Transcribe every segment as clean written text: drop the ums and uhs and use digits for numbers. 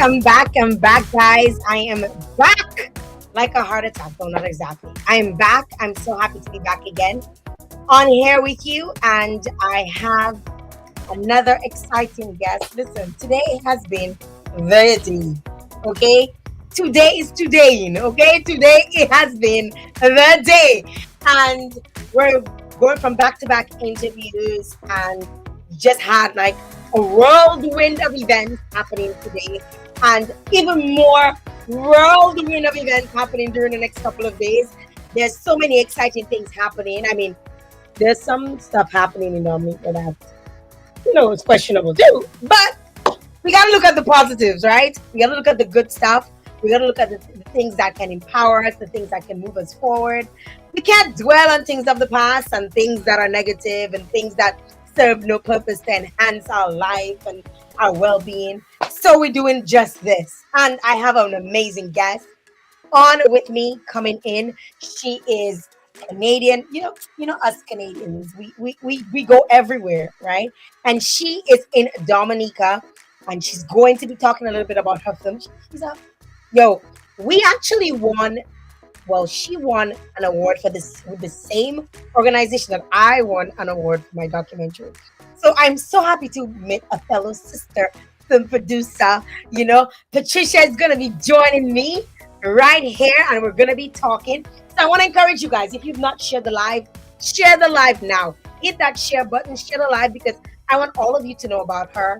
I'm back, guys. I am back like a heart attack. No, not exactly. I am back. I'm so happy to be back again on here with you, and I have another exciting guest. Listen, today has been the day. Okay, today is today. Okay, today it has been the day, and we're going from back to back interviews, and just had like a whirlwind of events happening today, and even more whirlwind of events happening during the next couple of days. There's so many exciting things happening. I mean, there's some stuff happening in Dominica that it's questionable too. But we gotta look at the positives, right? We gotta look at the good stuff. We gotta look at the things that can empower us, the things that can move us forward. We can't dwell on things of the past and things that are negative and things that serve no purpose to enhance our life and our well-being. So we're doing just this. And I have an amazing guest on with me coming in. She is Canadian. You know us Canadians. We go everywhere, right? And she is in Dominica, and she's going to be talking a little bit about her film. She's a yo. We actually won. Well, she won an award for this with the same organization that I won an award for my documentary. So I'm so happy to meet a fellow sister film producer. Patricia is gonna be joining me right here, and we're gonna be talking. So I want to encourage you guys, if you've not shared the live, share the live now. Hit that share button, share the live, because I want all of you to know about her.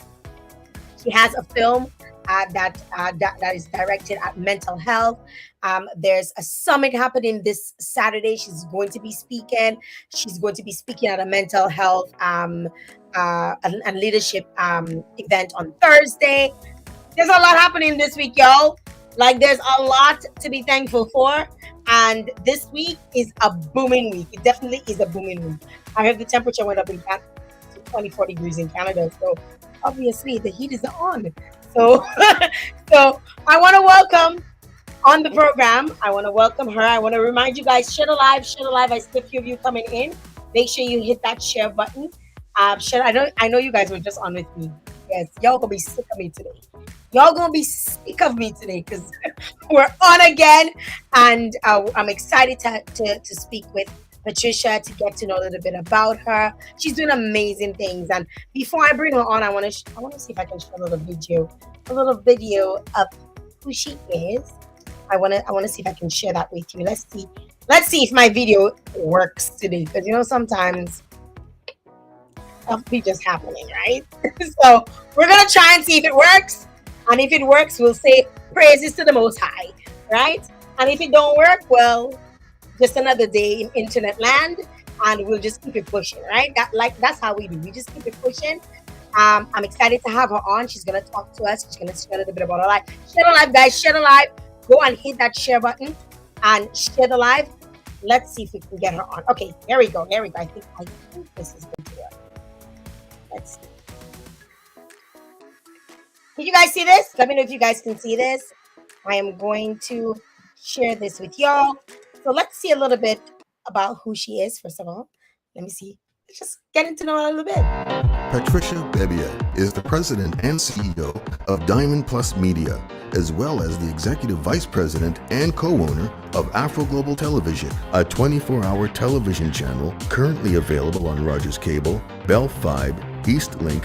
She has a film that is directed at mental health. There's a summit happening this Saturday. She's going to be speaking. She's going to be speaking at a mental health and leadership event on Thursday. There's a lot happening this week, y'all. Like, there's a lot to be thankful for. And this week is a booming week. It definitely is a booming week. I heard the temperature went up in Canada to 24 degrees in Canada. So obviously the heat is on. So, so I want to welcome on the program. I want to welcome her. I want to remind you guys, share the live. I see a few of you coming in. Make sure you hit that share button. I know you guys were just on with me. Yes, y'all gonna be sick of me today. Y'all gonna be sick of me today because we're on again, and I'm excited to speak with Patricia, to get to know a little bit about her. She's doing amazing things, and before I bring her on, I want to see if I can show a little video of who she is. I want to see if I can share that with you. Let's see if my video works today, because sometimes stuff be just happening, right? So we're gonna try and see if it works, and if it works, we'll say praises to the Most High, right? And if it don't work, well, just another day in internet land, and we'll just keep it pushing, right? That's how we do. We just keep it pushing. I'm excited to have her on. She's gonna talk to us. She's gonna share a little bit about her life. Share the live, guys. Share the live. Go and hit that share button and share the live. Let's see if we can get her on. Okay, here we go. I think this is good to work. Let's see. Can you guys see this? Let me know if you guys can see this. I am going to share this with y'all. So let's see a little bit about who she is, first of all. Let me see. Let's just get to know her a little bit. Patricia Bebia is the president and CEO of Diamond Plus Media, as well as the executive vice president and co-owner of Afro Global Television, a 24-hour television channel currently available on Rogers Cable, Bell Fibe, Eastlink,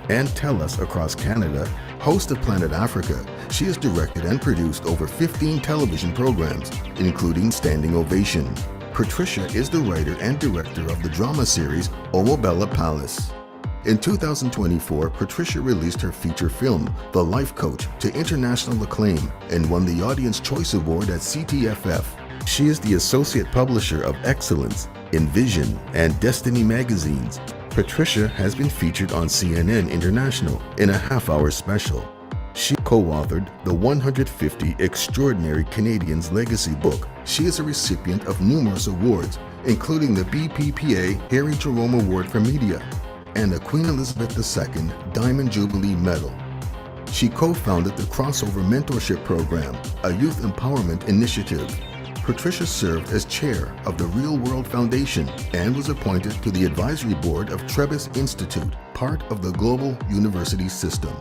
and TELUS across Canada. Host of Planet Africa, she has directed and produced over 15 television programs, including Standing Ovation. Patricia is the writer and director of the drama series Omobella Palace. In 2024, Patricia released her feature film, The Life Coach, to international acclaim and won the Audience Choice Award at CTFF. She is the associate publisher of Excellence, Envision, and Destiny magazines. Patricia has been featured on CNN International in a half-hour special. She co-authored the 150 Extraordinary Canadians Legacy book. She is a recipient of numerous awards, including the BPPA Harry Jerome Award for Media and the Queen Elizabeth II Diamond Jubilee Medal. She co-founded the Crossover Mentorship Program, a youth empowerment initiative. Patricia served as chair of the Real World Foundation and was appointed to the advisory board of Trebas Institute, part of the Global University System.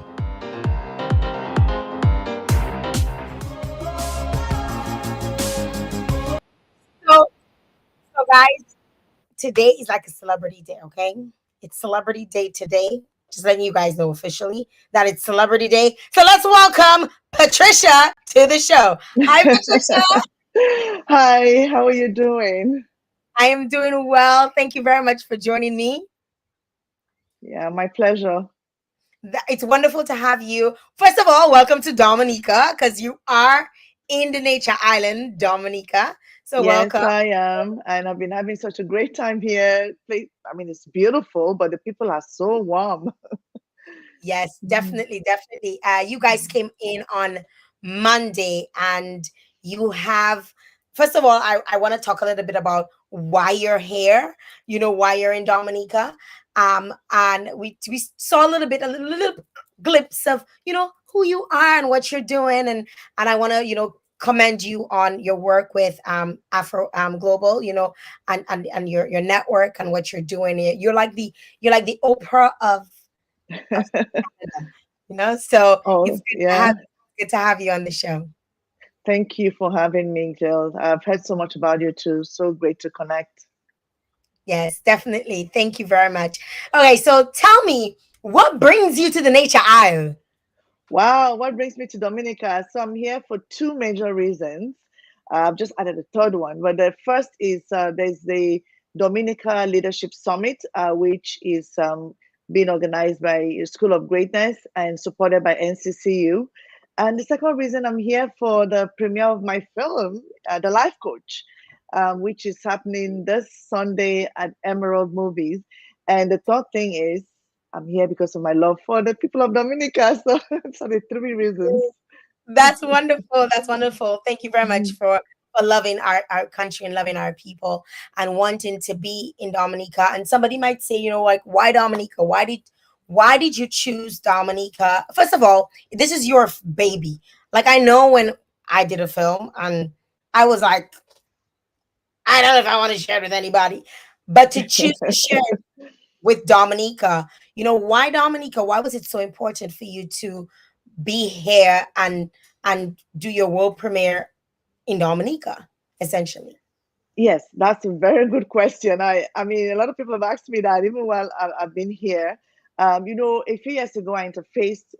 guys, today is like a celebrity day, okay? It's celebrity day today. Just letting you guys know officially that it's celebrity day. So let's welcome Patricia to the show. Hi, Patricia. Hi, how are you doing? I am doing well. Thank you very much for joining me. Yeah, my pleasure. It's wonderful to have you. First of all, welcome to Dominica because you are in the nature island, Dominica. So Yes, welcome. I am, and I've been having such a great time here. I mean, it's beautiful, but the people are so warm. Yes, Mhm. definitely, definitely. You guys came in on Monday, and you have. First of all, I want to talk a little bit about why you're here. You know why you're in Dominica. And we saw a little glimpse of who you are and what you're doing, and I want to commend you on your work with Afro Global, and your network and what you're doing. You're like the Oprah of Canada, so it's Oh, yeah. good to have you on the show. Thank you for having me, Jill. I've heard so much about you too. So great to connect. Yes, definitely. Thank you very much. Okay, so tell me, what brings you to the Nature Isle? Wow, what brings me to Dominica? So I'm here for two major reasons. I've just added a third one, but the first is there's the Dominica Leadership Summit, which is being organized by School of Greatness and supported by NCCU. And the second reason I'm here for the premiere of my film, The Life Coach, which is happening this Sunday at Emerald Movies. And the third thing is I'm here because of my love for the people of Dominica. So, so the three reasons. That's wonderful. That's wonderful. Thank you very much Mhm. for loving our country and loving our people and wanting to be in Dominica. And somebody might say, like, why Dominica? Why did you choose Dominica? First of all, this is your baby. Like, I know when I did a film and I was like, I don't know if I want to share it with anybody, but to choose to share it with Dominica, why Dominica? Why was it so important for you to be here and do your world premiere in Dominica, essentially? Yes, that's a very good question. I mean, a lot of people have asked me that even while I've been here. A few years ago, I interfaced,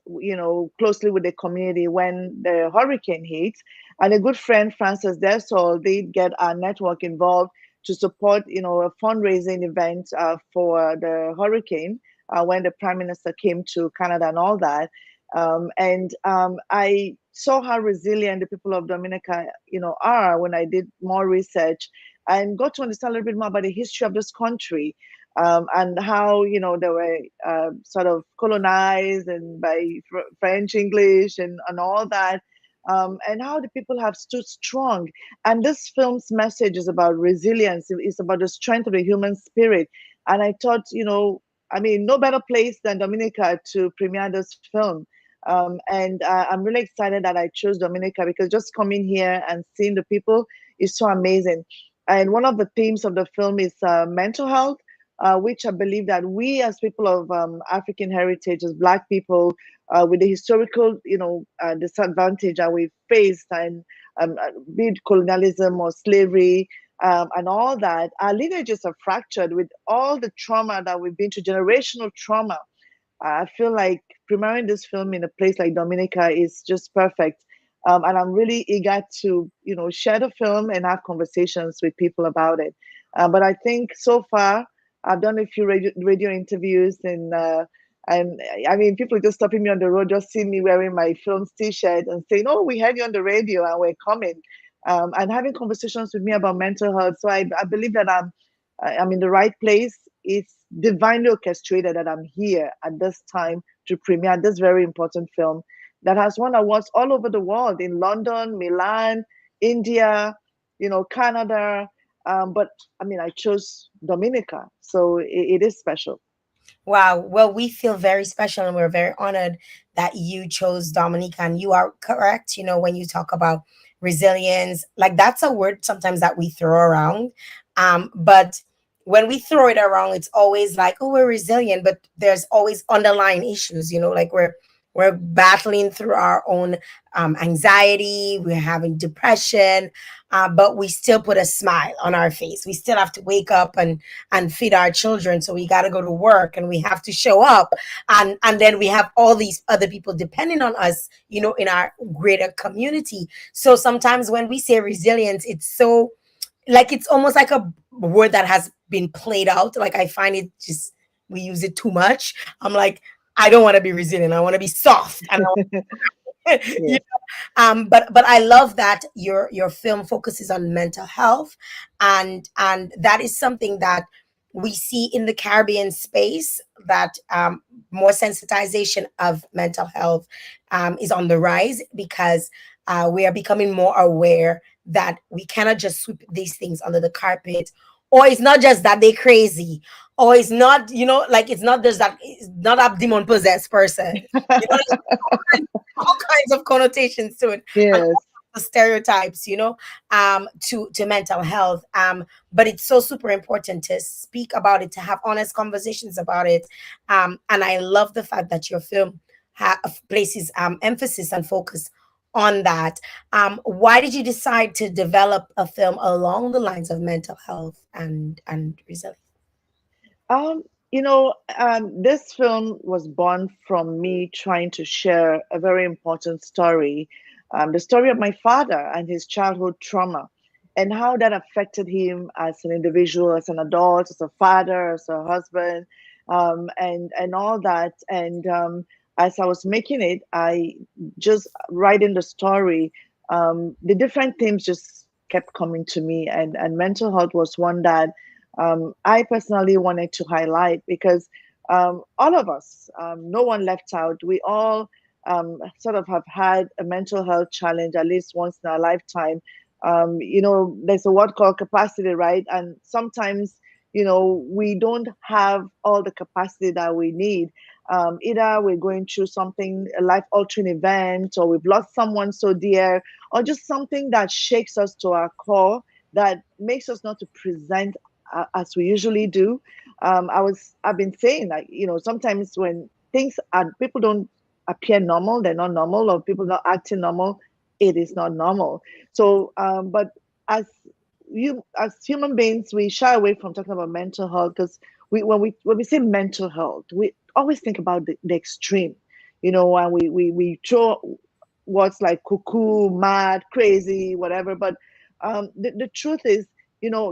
closely with the community when the hurricane hit, and a good friend, Francis Dessol, did get our network involved to support, a fundraising event for the hurricane when the Prime Minister came to Canada and all that. And I saw how resilient the people of Dominica, are when I did more research and got to understand a little bit more about the history of this country, and how they were sort of colonized and by French, English, and all that, and how the people have stood strong. And this film's message is about resilience. It's about the strength of the human spirit. And I thought, I mean, no better place than Dominica to premiere this film. And I'm really excited that I chose Dominica because just coming here and seeing the people is so amazing. And one of the themes of the film is mental health, which I believe that we as people of African heritage, as Black people, with the historical, disadvantage that we faced, and be it colonialism or slavery, and all that, our lineages are fractured with all the trauma that we've been to, generational trauma. I feel like premiering this film in a place like Dominica is just perfect. And I'm really eager to, share the film and have conversations with people about it. But I think so far, I've done a few radio interviews, and I mean, people just stopping me on the road, just seeing me wearing my film's T-shirt and saying, "Oh, we heard you on the radio, and we're coming," and having conversations with me about mental health. So I believe that I'm in the right place. It's divinely orchestrated that I'm here at this time to premiere this very important film that has won awards all over the world, in London, Milan, India, Canada. But I mean, I chose Dominica, so it is special. Wow. Well, we feel very special and we're very honored that you chose Dominica. And you are correct, when you talk about resilience, like that's a word sometimes that we throw around. But when we throw it around, it's always like, oh, we're resilient, but there's always underlying issues, like we're battling through our own anxiety, we're having depression, but we still put a smile on our face. We still have to wake up and feed our children, so we got to go to work and we have to show up, and then we have all these other people depending on us, in our greater community. So sometimes when we say resilience, it's so, like, it's almost like a word that has been played out. Like, I find it just, we use it too much. I'm like, I don't want to be resilient, I want to be soft, and you Yes. but I love that your film focuses on mental health, and that is something that we see in the Caribbean space, that more sensitization of mental health is on the rise, because we are becoming more aware that we cannot just sweep these things under the carpet, or it's not just that they crazy, or it's not, like, it's not just that, it's not a demon possessed person, all kinds of connotations to it, and all Yes. the stereotypes, to mental health. But it's so super important to speak about it, to have honest conversations about it. And I love the fact that your film places emphasis and focus on that. Why did you decide to develop a film along the lines of mental health and resilience? Um, this film was born from me trying to share a very important story, the story of my father and his childhood trauma, and how that affected him as an individual, as an adult, as a father, as a husband, and all that. And as I was making it, I just writing the story, the different themes just kept coming to me, and mental health was one that I personally wanted to highlight because all of us, no one left out, we all sort of have had a mental health challenge at least once in our lifetime. There's a word called capacity, right? And sometimes, we don't have all the capacity that we need. Either we're going through something, a life altering event, or we've lost someone so dear, or just something that shakes us to our core, that makes us not to present as we usually do. I've been saying that, sometimes when things are, people don't appear normal, they're not normal, or people not acting normal, it is not normal. So, but as as human beings, we shy away from talking about mental health because when we say mental health, we always think about the extreme, and we throw what's like cuckoo, mad, crazy, whatever. But the truth is,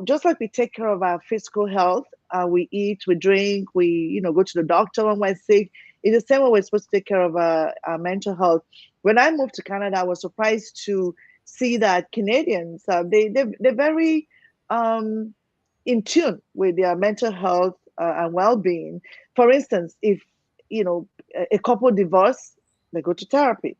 just like we take care of our physical health, we eat, we drink, we, go to the doctor when we're sick. In the same way, we're supposed to take care of our mental health. When I moved to Canada, I was surprised to see that Canadians, they're very um, in tune with their mental health and well-being. For instance, if a couple divorce, they go to therapy.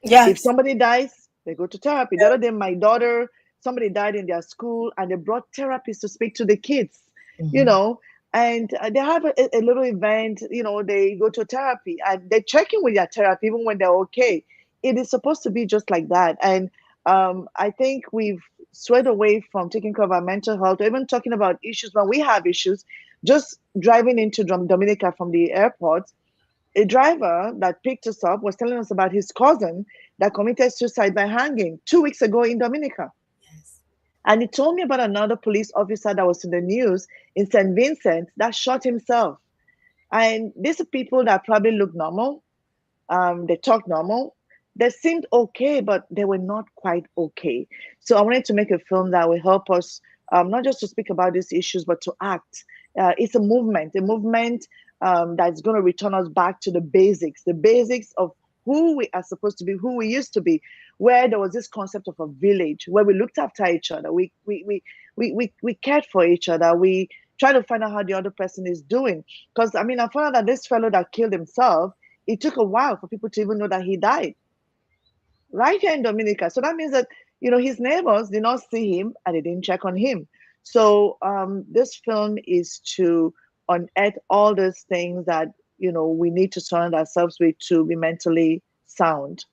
If Yes. somebody dies, they go to therapy. The other day, my daughter, somebody died in their school, and they brought therapists to speak to the kids, you Mhm. know, and they have a little event, they go to therapy and they check in with their therapy even when they're okay. It is supposed to be just like that. And I think we've swayed away from taking care of our mental health, or even talking about issues when we have issues. Just driving into Dominica from the airport, a driver that picked us up was telling us about his cousin that committed suicide by hanging 2 weeks ago in Dominica. Yes. And he told me about another police officer that was in the news in St. Vincent that shot himself. And these are people that probably look normal. They talk normal. They seemed okay, but they were not quite okay. So I wanted to make a film that will help us, not just to speak about these issues, but to act. It's a movement that's going to return us back to the basics of who we are supposed to be, who we used to be, where there was this concept of a village, where we looked after each other, we cared for each other, we try to find out how the other person is doing. Because I mean, I found out that this fellow that killed himself, it took a while for people to even know that he died right here in Dominica. So that means that, his neighbors did not see him and they didn't check on him. So this film is to unearth all those things that, we need to surround ourselves with to be mentally sound.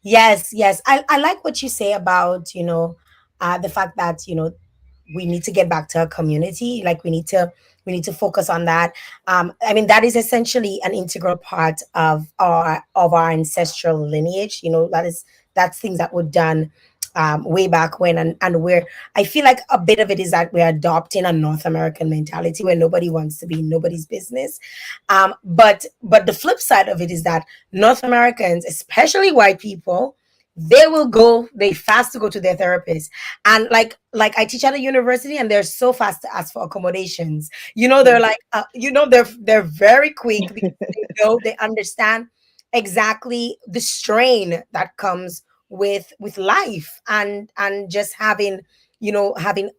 Yes, yes. I like what you say about, the fact that, we need to get back to our community. Like, we need to We need to focus on that. I mean, that is essentially an integral part of our ancestral lineage. You know, that's things that were done way back when, and where I feel like a bit of it is that we're adopting a North American mentality where nobody wants to be in nobody's business. But the flip side of it is that North Americans, especially white people, they fast to go to their therapist. And like I teach at a university, and they're so fast to ask for accommodations. You know, they're Mm. like they're very quick because they understand exactly the strain that comes with life, and just having, having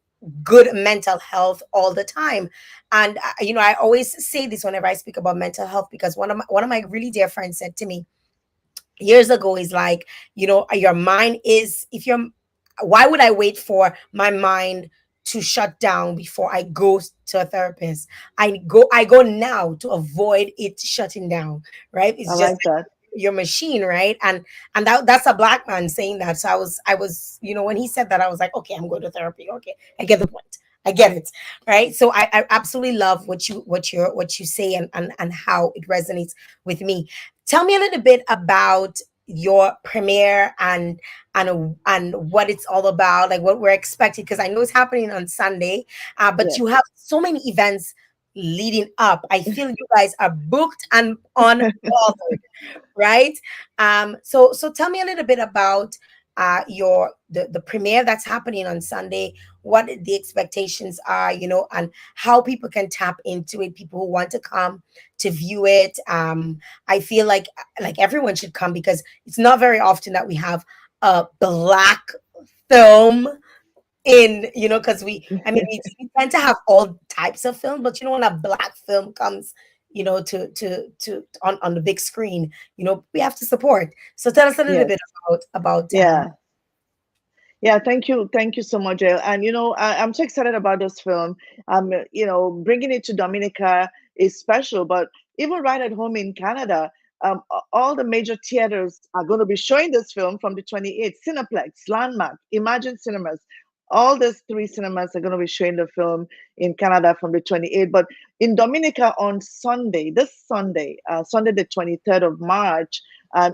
good mental health all the time. And I always say this whenever I speak about mental health, because one of my really dear friends said to me years ago, is like, your mind is, if you're why would I wait for my mind to shut down before I go to a therapist? I go now to avoid it shutting down, right? I It's just like that. your machine, right? And that's a black man saying that. So I was, when he said that, I was like, okay, I'm going to therapy. Okay, I get the point. I get it, right? So I absolutely love what you say, and how it resonates with me. Tell me a little bit about your premiere, and what it's all about, like what we're expecting, because I know it's happening on Sunday, but Yes. you have so many events leading up. I feel you guys are booked and unbothered, right? So tell me a little bit about the premiere that's happening on Sunday, what the expectations are, and how people can tap into it, people who want to come to view it. I feel like everyone should come, because it's not very often that we have a black film in, because we tend to have all types of film, but when a black film comes, to on the big screen, we have to support. So tell us a little Yes. bit about Yeah. Yeah, thank you so much, Jael. And I'm so excited about this film. Bringing it to Dominica is special, but even right at home in Canada, all the major theaters are going to be showing this film from the 28th. Cineplex, Landmark, Imagine Cinemas, all these three cinemas are going to be showing the film in Canada from the 28th. But in Dominica on Sunday, this Sunday, Sunday the 23rd of March,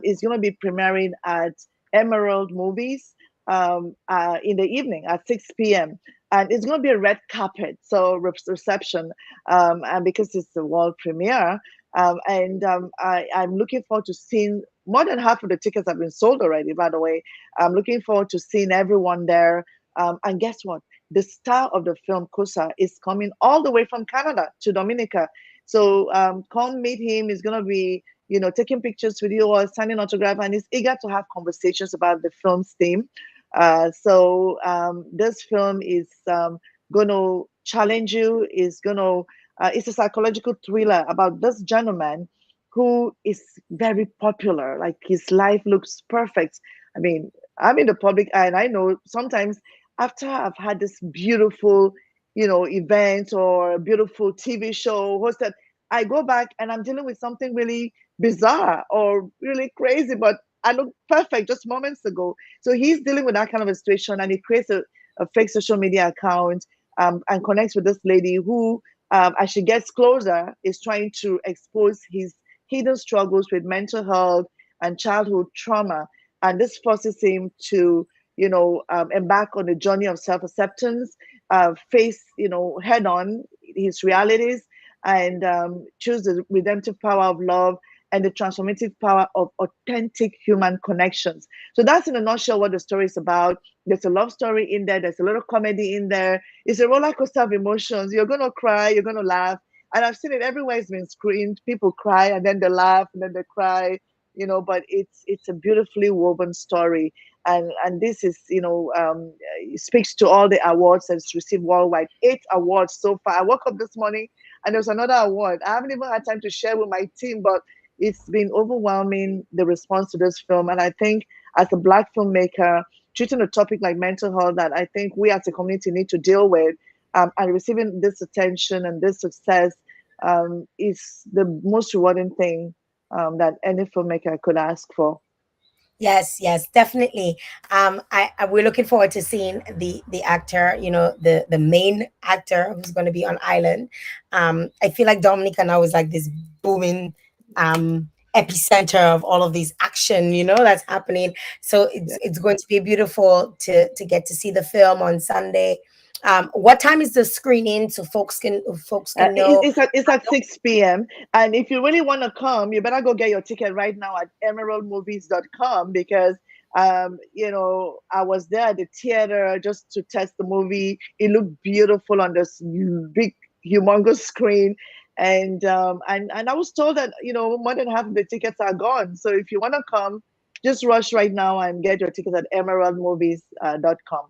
is going to be premiering at Emerald Movies in the evening at 6 p.m. And it's going to be a red carpet, so reception, and because it's the world premiere. I'm looking forward to seeing more than half of the tickets have been sold already, by the way. I'm looking forward to seeing everyone there. And guess what? The star of the film, Kosa, is coming all the way from Canada to Dominica. So come meet him. He's going to be taking pictures with you or signing autograph, and he's eager to have conversations about the film's theme. So this film is going to challenge you. Is going to It's a psychological thriller about this gentleman who is very popular. Like his life looks perfect. I mean, I'm in the public eye, and I know sometimes after I've had this beautiful, event or a beautiful TV show hosted, I go back and I'm dealing with something really bizarre or really crazy, but I look perfect just moments ago. So he's dealing with that kind of a situation, and he creates a fake social media account, and connects with this lady who, as she gets closer, is trying to expose his hidden struggles with mental health and childhood trauma. And this forces him to, embark on a journey of self acceptance, face, head on his realities, and choose the redemptive power of love and the transformative power of authentic human connections. So that's in a nutshell what the story is about. There's a love story in there. There's a little comedy in there. It's a roller coaster of emotions. You're gonna cry. You're gonna laugh. And I've seen it everywhere. It's been screened. People cry and then they laugh and then they cry. But it's a beautifully woven story, and this is it speaks to all the awards that it's received worldwide. 8 awards so far. I woke up this morning and there's another award. I haven't even had time to share with my team, but it's been overwhelming, the response to this film. And I think as a Black filmmaker, treating a topic like mental health that I think we as a community need to deal with, and receiving this attention and this success, is the most rewarding thing that any filmmaker could ask for. Yes, yes, definitely. We're looking forward to seeing the actor, the main actor who's going to be on Island. I feel like Dominica now is like this booming epicenter of all of these action, that's happening. So Yeah. it's going to be beautiful to get to see the film on Sunday. What time is the screening so folks can know? It's at 6 p.m. And if you really want to come, you better go get your ticket right now at emeraldmovies.com because I was there at the theater just to test the movie. It looked beautiful on this big, humongous screen. And I was told that, more than half of the tickets are gone. So if you want to come, just rush right now and get your tickets at emeraldmovies.com.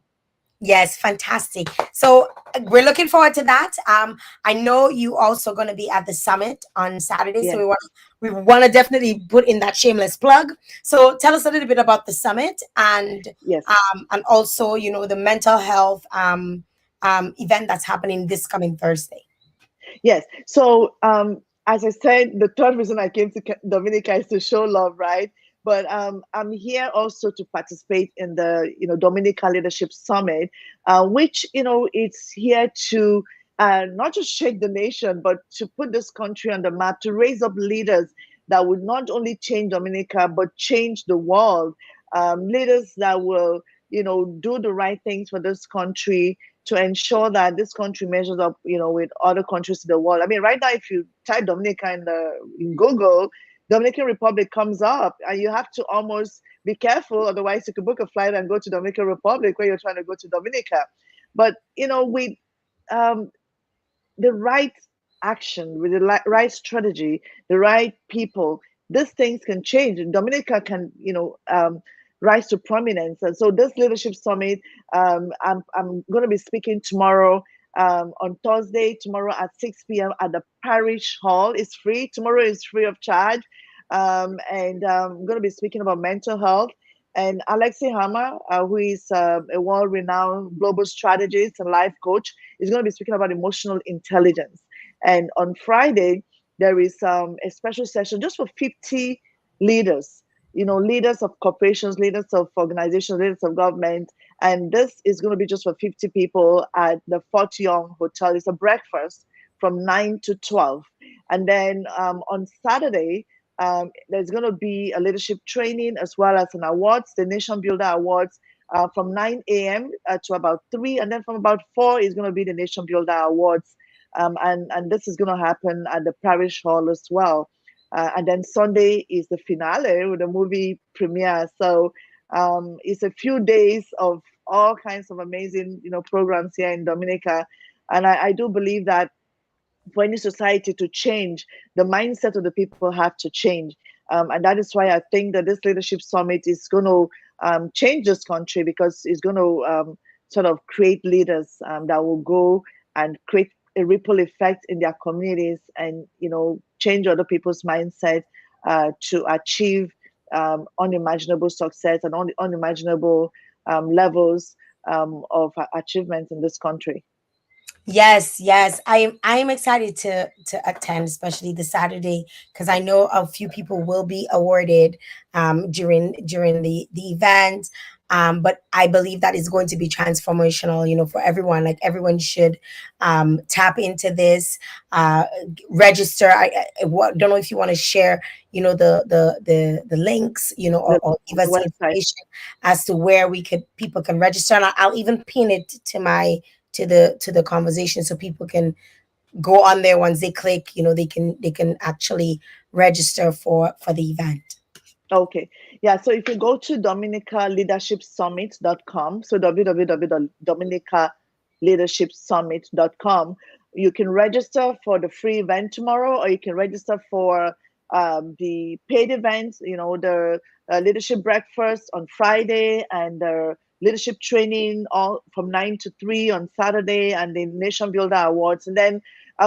Yes, fantastic. So we're looking forward to that. I know you also going to be at the summit on Saturday, so Yes, we want to definitely put in that shameless plug. So tell us a little bit about the summit yes. and also the mental health event that's happening this coming Thursday. Yes. So, as I said, the third reason I came to Dominica is to show love, right? But I'm here also to participate in the, Dominica Leadership Summit, which, it's here to not just shake the nation, but to put this country on the map, to raise up leaders that would not only change Dominica, but change the world. Leaders that will, do the right things for this country to ensure that this country measures up, with other countries in the world. I mean, right now, if you type Dominica in Google, Dominican Republic comes up, and you have to almost be careful, otherwise you could book a flight and go to Dominican Republic where you're trying to go to Dominica. But with um, the right action, with the right strategy, the right people, these things can change. And Dominica can, rise to prominence. And so this leadership summit, I'm going to be speaking tomorrow. On Thursday, tomorrow at 6 p.m. at the Parish Hall. It's free. Tomorrow is free of charge. And I'm going to be speaking about mental health. And Alexi Hammer, who is a world renowned global strategist and life coach, is going to be speaking about emotional intelligence. And on Friday, there is a special session just for 50 leaders, leaders of corporations, leaders of organizations, leaders of government. And this is going to be just for 50 people at the Fort Young Hotel. It's a breakfast from 9 to 12. And then on Saturday, there's going to be a leadership training as well as an awards, the Nation Builder Awards, from 9 a.m. To about 3. And then from about 4 is going to be the Nation Builder Awards. And this is going to happen at the Parish Hall as well. And then Sunday is the finale with the movie premiere. So it's a few days of all kinds of amazing, programs here in Dominica. And I do believe that for any society to change, the mindset of the people have to change. And that is why I think that this leadership summit is going to change this country because it's going to sort of create leaders that will go and create a ripple effect in their communities and, change other people's mindset to achieve unimaginable success and unimaginable levels of achievement in this country. Yes, yes. I am excited to attend, especially the Saturday, because I know a few people will be awarded during the event. But I believe that is going to be transformational, for everyone. Like everyone should tap into this, uh, register. Don't know if you want to share, the links, The, or give the us the website. information as to where people can register. And I'll even pin it to the conversation so people can go on there once they click, they can actually register for the event. Okay. Yeah. So if you go to dominicaleadershipsummit.com, so www.dominicaleadershipsummit.com, you can register for the free event tomorrow, or you can register for the paid events, the leadership breakfast on Friday and the leadership training all from 9 to 3 on Saturday and the Nation Builder Awards. And then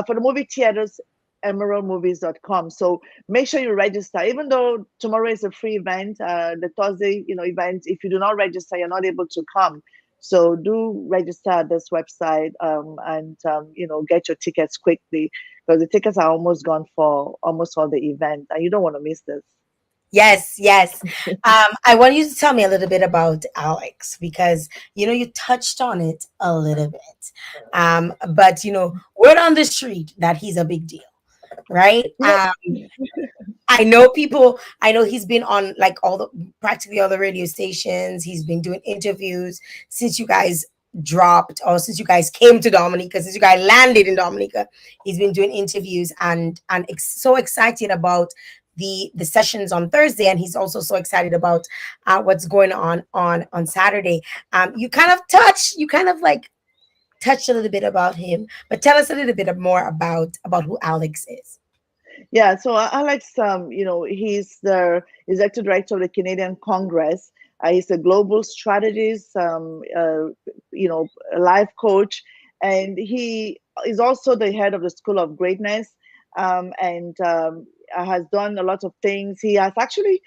for the movie theaters, emeraldmovies.com. So make sure you register. Even though tomorrow is a free event, the Thursday, event, if you do not register, you're not able to come. So do register at this website and get your tickets quickly because the tickets are almost gone for almost all the event, and you don't want to miss this. Yes, yes. I want you to tell me a little bit about Alex because you touched on it a little bit, but word on the street that he's a big deal, right? You know, I know people. I know he's been on like practically all the radio stations. He's been doing interviews since you guys dropped or since you guys came to Dominica, since you guys landed in Dominica. He's been doing interviews and so excited about the sessions on Thursday, and he's also so excited about what's going on Saturday. You kind of like touched a little bit about him, but tell us a little bit more about who Alex is. yeah. So Alex, he's the executive director of the Canadian Congress. He's a global strategist, a life coach, and he is also the head of the School of Greatness, and has done a lot of things. He has actually,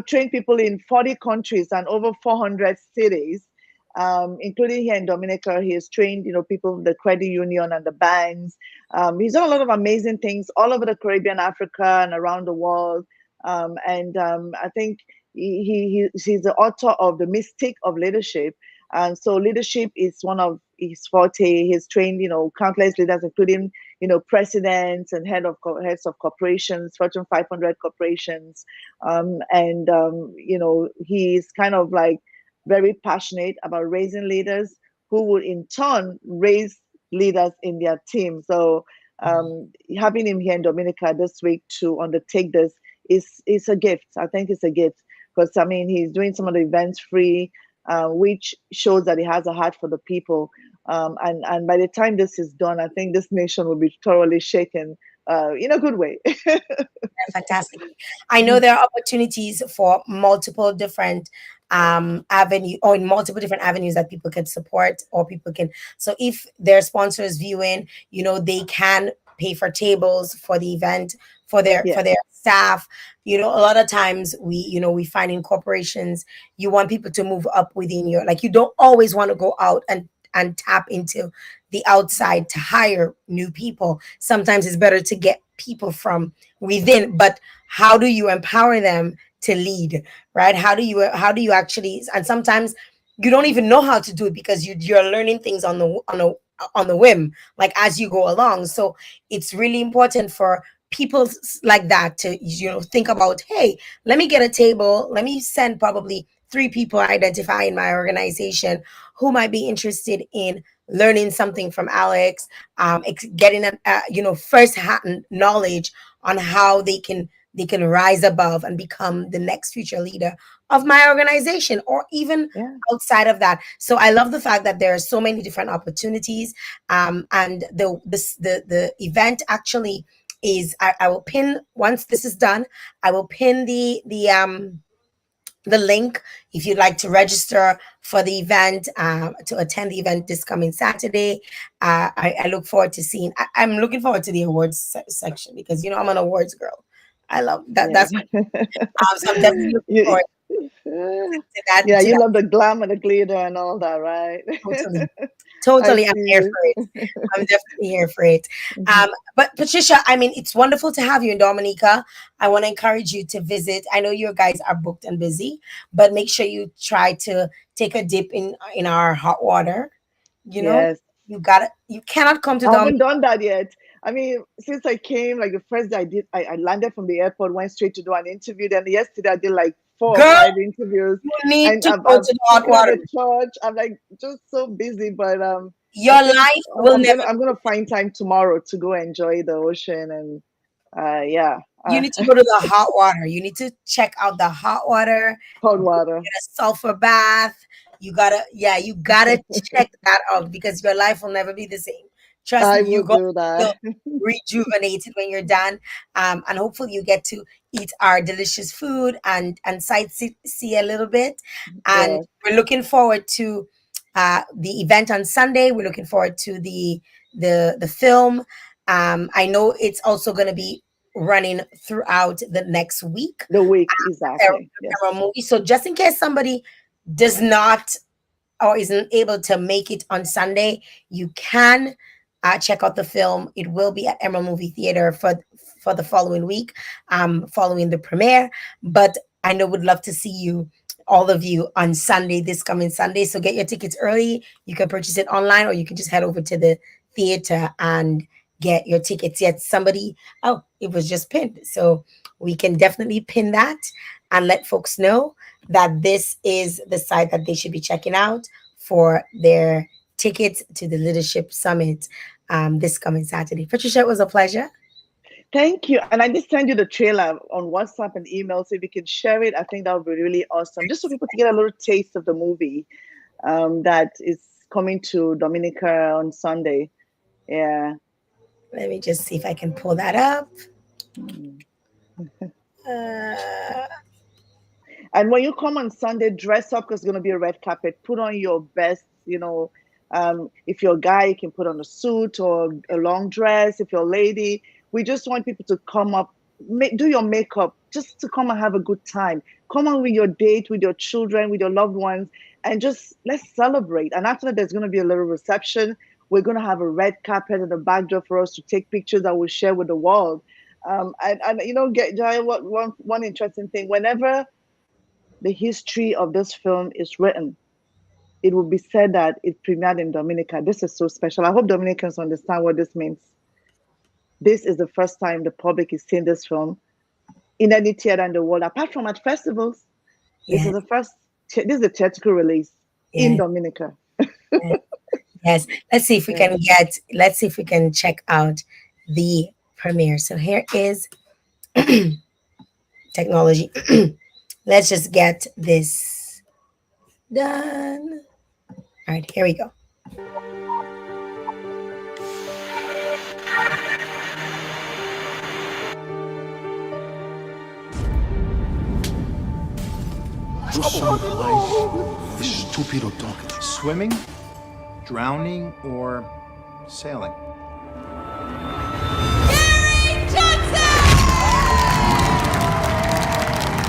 trained people in 40 countries and over 400 cities, including here in Dominica. He has trained, people in the credit union and the banks. He's done a lot of amazing things all over the Caribbean, Africa, and around the world. And I think he's the author of The Mystic of Leadership. And so leadership is one of his forte. He's trained, countless leaders, including, presidents and heads of corporations, Fortune 500 corporations. He's kind of like very passionate about raising leaders who would in turn raise leaders in their team. So having him here in Dominica this week to undertake this is a gift. I think it's a gift because I mean he's doing some of the events free, which shows that he has a heart for the people. And by the time this is done, I think this nation will be thoroughly shaken in a good way. Fantastic. I know there are opportunities for multiple different avenue or in multiple different avenues that people can support or people can. So if their sponsors viewing, they can pay for tables for the event for Yes. their staff. A lot of times we find in corporations you want people to move up within your, like, you don't always want to go out and tap into the outside to hire new people. Sometimes it's better to get people from within, but how do you empower them to lead, right? How do you actually, and sometimes you don't even know how to do it because you're learning things on the whim, like as you go along. So it's really important for people like that to think about, hey, let me get a table, let me send probably three people I identify in my organization who might be interested in learning something from Alex, getting first hand knowledge on how they can rise above and become the next future leader of my organization or even Yeah. outside of that. So I love the fact that there are so many different opportunities, and the event actually is, I will pin, once this is done, I will pin the link if you'd like to register for the event, to attend the event this coming Saturday. I look forward to seeing. I'm looking forward to the awards section because I'm an awards girl. I love that. Yeah. That's so I'm definitely looking you, forward to that. yeah, To you that love the glam and the glitter and all that, right? totally, I totally. I'm see here you. for it. I'm definitely here for it. Mhm. But Patricia, I mean, it's wonderful to have you in Dominica. I want to encourage you to visit. I know you guys are booked and busy, but make sure you try to take a dip in our hot water. You know, Yes. you cannot come to I haven't Dominica. done that yet. I mean, since I came, like the first day I landed from the airport, went straight to do an interview. Then yesterday I did like four or Girl, five interviews, you need and to I've, go I've to the hot spoken at water. the church. I'm like just so busy, but I Your think life will never. I'm gonna find time tomorrow to go enjoy the ocean and yeah, You need to go to the hot water. You need to check out the hot water. cold water. Get a sulfur bath. You gotta check that out because your life will never be the same. Trust me, I you're will gonna do feel that. rejuvenated when you're done. And hopefully you get to eat our delicious food and see a little bit. And Yes, we're looking forward to the event on Sunday. We're looking forward to the film. I know it's also gonna be running throughout the next week. the week Arrow, exactly. Arrow Yes, movie. So just in case somebody does not or isn't able to make it on Sunday, you can check out the film. It will be at Emerald Movie Theater for the following week, following the premiere. But I know would love to see you, all of you, on Sunday, this coming Sunday. So get your tickets early. You can purchase it online, or you can just head over to the theater and get your tickets. Yet somebody, oh, it was just pinned. So we can definitely pin that and let folks know that this is the site that they should be checking out for their tickets to the Leadership Summit this coming Saturday. Patricia, it was a pleasure. Thank you. And I did send you the trailer on WhatsApp and email, so if you can share it, I think that would be really awesome. Just for people to get a little taste of the movie that is coming to Dominica on Sunday. Yeah. Let me just see if I can pull that up. Mm. Uh, And when you come on Sunday, dress up because it's going to be a red carpet. Put on your best, if you're a guy, you can put on a suit or a long dress. If you're a lady, we just want people to come up, do your makeup, just to come and have a good time. Come on with your date, with your children, with your loved ones, and just let's celebrate. And after that, there's going to be a little reception. We're going to have a red carpet and a backdrop for us to take pictures that we'll share with the world. Get Jael, one interesting thing. Whenever the history of this film is written, it will be said that it premiered in Dominica. This is so special. I hope Dominicans understand what this means. This is the first time the public is seeing this film in any theater in the world, apart from at festivals. This is yes, the first. This is a theatrical release in yes, Dominica. yes, yes. Let's see if we Yeah. can get. Let's see if we can check out the premiere. So here is technology. Let's just get this done. All right, here we go. Whose son of life is stupid or talking? Swimming, drowning, or sailing?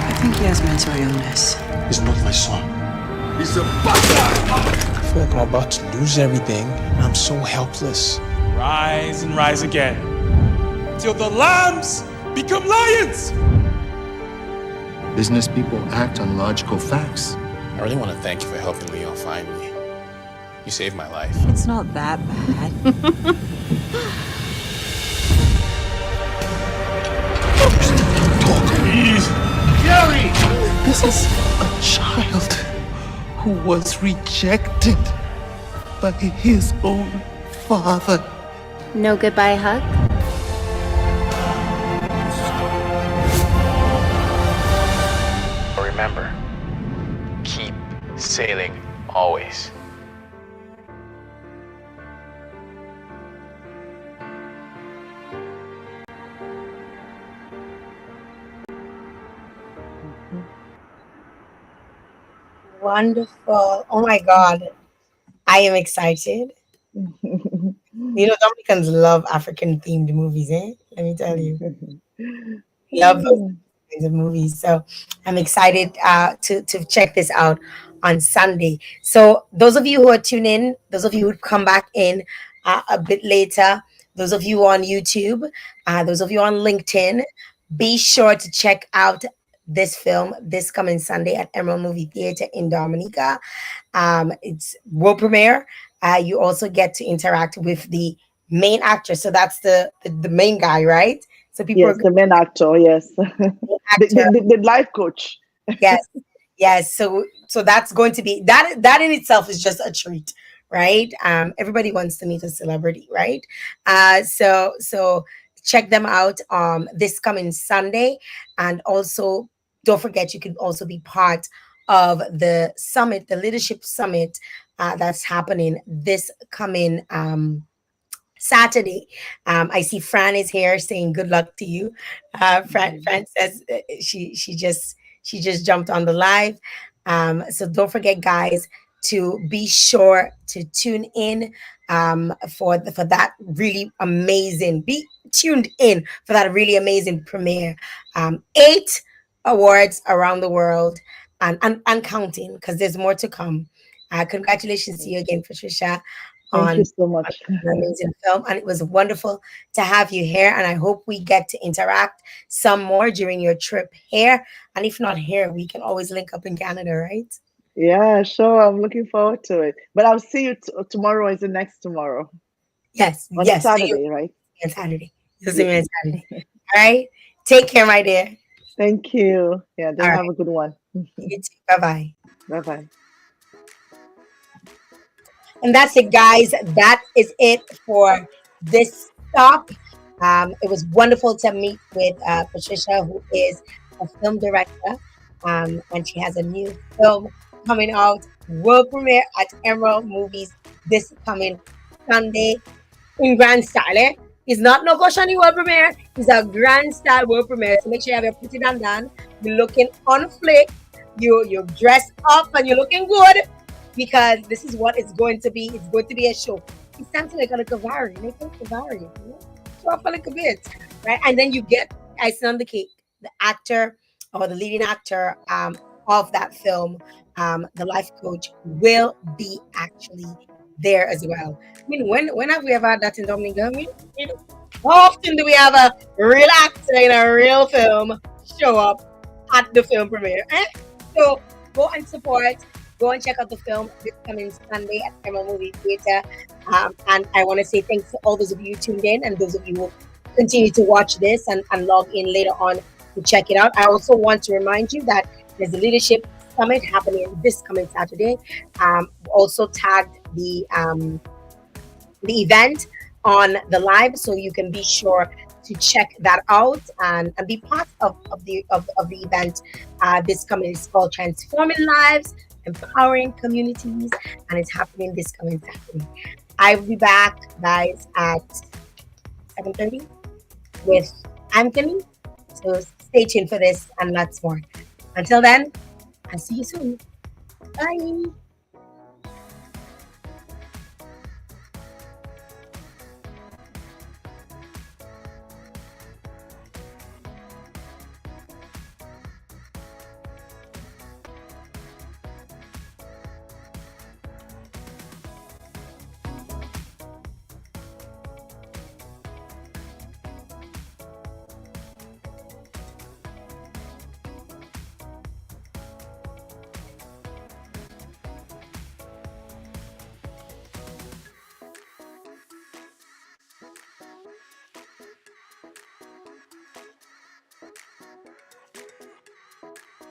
I think he has mental illness. He's not my son. He's a bastard! I feel like I'm about to lose everything, and I'm so helpless. Rise and rise again, till the lambs become lions! Business people act on logical facts. I really want to thank you for helping Leon find me. You saved my life. It's not that bad. This is a child who was rejected by his own father. No goodbye hug? Remember, keep sailing always. Wonderful. Oh my God. I am excited. You know, Dominicans love African themed movies, eh? Let me tell you. Love those kinds of movies. So I'm excited to check this out on Sunday. So those of you who are tuned in, those of you who come back in a bit later, those of you on YouTube, those of you on LinkedIn, be sure to check out this film this coming Sunday at Emerald Movie Theater in Dominica. It's world premiere. You also get to interact with the main actor. So that's the main guy, right? So people Yes, the main actor. Yes, actor. the life coach. Yes, yes. So that's going to be that in itself is just a treat, right? Everybody wants to meet a celebrity, right? So check them out this coming Sunday, and also don't forget you can also be part of the summit, the leadership summit that's happening this coming Saturday. I see Fran is here saying good luck to you. Fran says she just jumped on the live. So don't forget, guys, to be sure to tune in for that really amazing. Be tuned in for that really amazing premiere. 8 awards around the world and counting, because there's more to come. Congratulations to you again, Patricia, Thank on you so much. an amazing film, and it was wonderful to have you here. And I hope we get to interact some more during your trip here. And if not here, we can always link up in Canada, right? Yeah, sure. I'm looking forward to it. But I'll see you tomorrow. Is the next tomorrow Yes, on yes. See you Saturday, right? on Saturday. You'll see Yeah. me on Saturday. All right. Take care, my dear. Thank you. Yeah, All then right. have a good one. You too. Bye bye. Bye bye. And that's it, guys. That is it for this stop. It was wonderful to meet with Patricia, who is a film director, and she has a new film coming out, world premiere at Emerald Movies this coming Sunday in grand style. Eh? It's not no Koshani world premiere. It's a grand style world premiere. So make sure you have your pretty done. You're looking on flick. You're dressed up and you're looking good because this is what it's going to be. It's going to be a show. It's time to like a little vary. Make a little vary. You know? Show up a little bit, right? And then you get icing on the cake. The actor or the leading actor of that film, the life coach, will be actually there as well. I mean, when have we ever had that in Dominica? I mean, you know, how often do we have a real actor in a real film show up at the film premiere? Eh? So go and support. Go and check out the film this coming Sunday at Emerald Movie Theater. And I want to say thanks to all those of you tuned in and those of you who continue to watch this and log in later on to check it out. I also want to remind you that there's a leadership summit happening this coming Saturday. Also tagged the event on the live, so you can be sure to check that out and be part of the event. This coming is called Transforming Lives, Empowering Communities, and it's happening this coming Saturday. I will be back, guys, at 7:30 with Anthony. So stay tuned for this and lots more. Until then, I'll see you soon. Bye.